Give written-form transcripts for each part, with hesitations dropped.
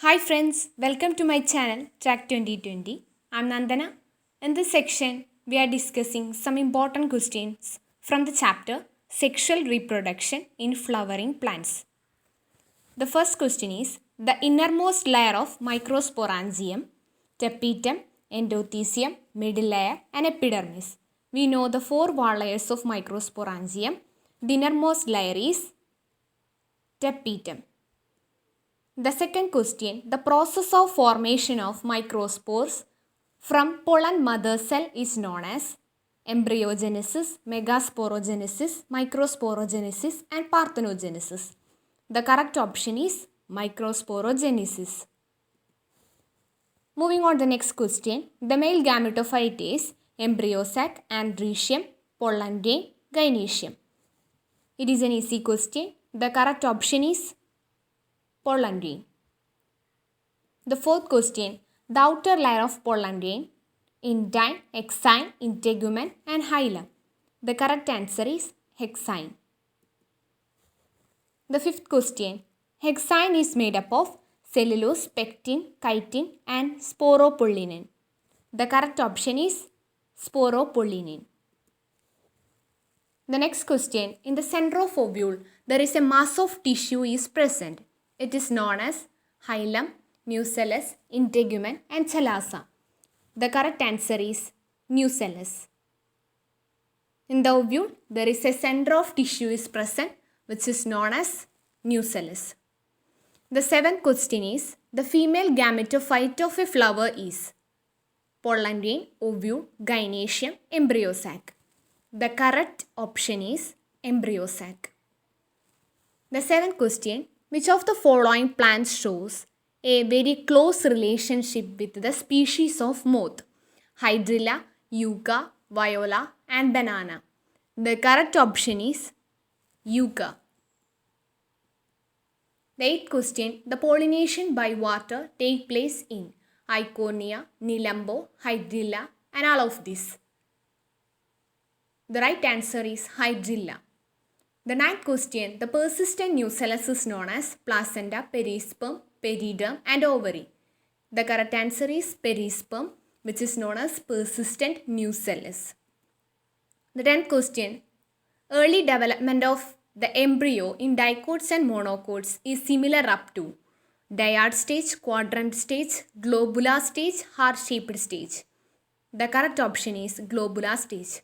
Hi friends, welcome to my channel Track 2020. I'm Nandana. In this section, we are discussing some important questions from the chapter Sexual Reproduction in Flowering Plants. The first question is the innermost layer of microsporangium, tapetum, endothecium, middle layer, and epidermis. We know the four wall layers of microsporangium. The innermost layer is tapetum. The second question, the process of formation of microspores from pollen mother cell is known as embryogenesis, megasporogenesis, microsporogenesis and parthenogenesis. The correct option is microsporogenesis. Moving on to the next question, the male gametophyte is embryo sac, andrecium, pollen grain, gynoecium. It is an easy question. The correct option is pollen grain. The fourth question, the outer layer of pollen grain, intine, exine, integument and hilum. The correct answer is hexine. The fifth question, hexine is made up of cellulose, pectin, chitin and sporopollenin. The correct option is sporopollenin. The next question, in the center of ovule, there is a mass of tissue is present. It is known as hilum, nucellus, integument and chalaza. The correct answer is nucellus. In the ovule, there is a center of tissue is present which is known as nucellus. The seventh question is, the female gametophyte of a flower is pollen grain, ovule, gynoecium, embryo sac. The correct option is embryo sac. The seventh question, which of the following plants shows a very close relationship with the species of moth? Hydrilla, yucca, viola and banana. The correct option is yucca. The eighth question, the pollination by water take place in Eichhornia, Nelumbo, Hydrilla and all of these. The right answer is Hydrilla. The ninth question, the persistent nucellus is known as placenta, perisperm, periderm and ovary. The correct answer is perisperm, which is known as persistent nucellus. The 10th question, early development of the embryo in dicots and monocots is similar up to dyad stage, quadrant stage, globular stage, heart-shaped stage. The correct option is globular stage.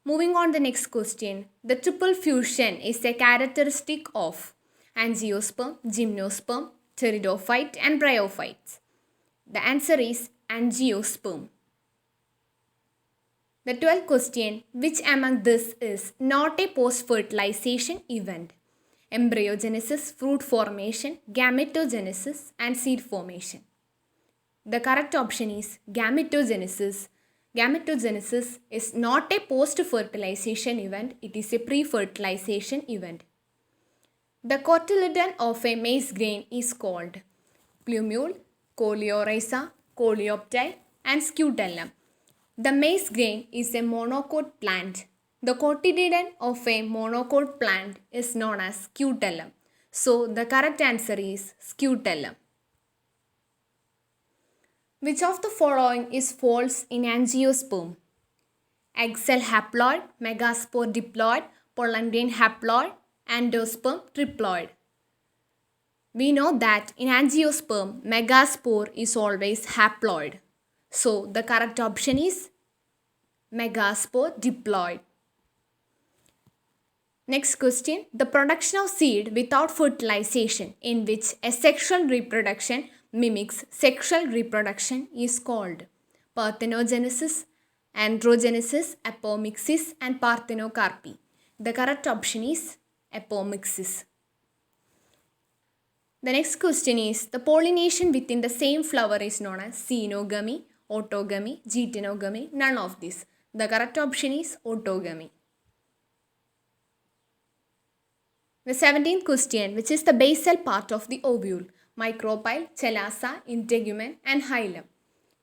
Moving on to the next question, the triple fusion is a characteristic of angiosperm, gymnosperm, pteridophyte and bryophytes. The answer is angiosperm. The 12th question, which among this is not a post-fertilization event? Embryogenesis, fruit formation, gametogenesis and seed formation. The correct option is gametogenesis. Gametogenesis is not a post-fertilization event, it is a pre-fertilization event. The cotyledon of a maize grain is called plumule, coleorrhiza, coleoptile and scutellum. The maize grain is a monocot plant. The cotyledon of a monocot plant is known as scutellum. So the correct answer is scutellum. Which of the following is false in angiosperm? Egg cell haploid, megaspore diploid, pollen grain haploid, endosperm triploid. We know that in angiosperm, megaspore is always haploid. So the correct option is megaspore diploid. Next question, the production of seed without fertilization in which asexual reproduction mimics sexual reproduction is called parthenogenesis, androgenesis, apomixis and parthenocarpy. The correct option is apomixis. The next question is, the pollination within the same flower is known as cynogamy, autogamy, geitonogamy, none of these. The correct option is autogamy. The 17th question, which is the basal part of the ovule? Micropyle, chalaza, integument and hilum.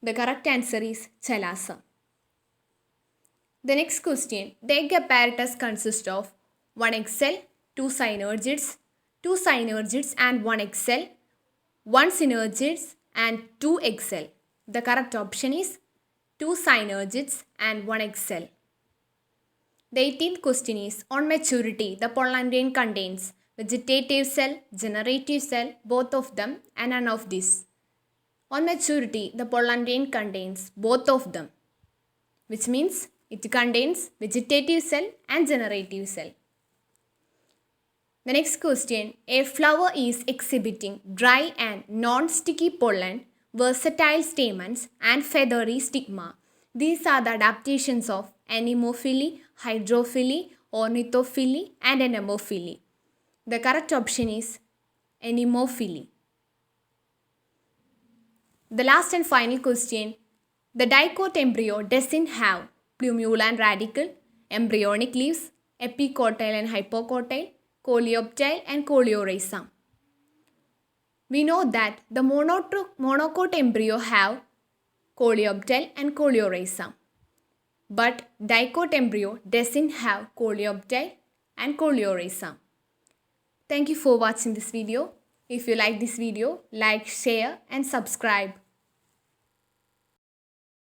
The correct answer is chalaza. The next question, the egg apparatus consists of one egg cell, two synergids and one egg cell, 1 synergids and 2 egg cell. The correct option is 2 synergids and 1 egg cell. The 18th question is, on maturity, the pollen grain contains vegetative cell, generative cell, both of them, and none of these. On maturity, the pollen grain contains both of them, which means it contains vegetative cell and generative cell. The next question, a flower is exhibiting dry and non-sticky pollen, versatile stamens, and feathery stigma. These are the adaptations of anemophily, hydrophily, ornithophily, and anemophily. The correct option is anemophily. The last and final question, the dicot embryo doesn't have plumule and radicle, embryonic leaves, epicotyle and hypocotyle, coleoptile and coleorrhizome. We know that the monocot embryo have coleoptile and coleorrhizome, but dicot embryo doesn't have coleoptile and coleorrhizome. Thank you for watching this video. If you like this video, like, share and subscribe.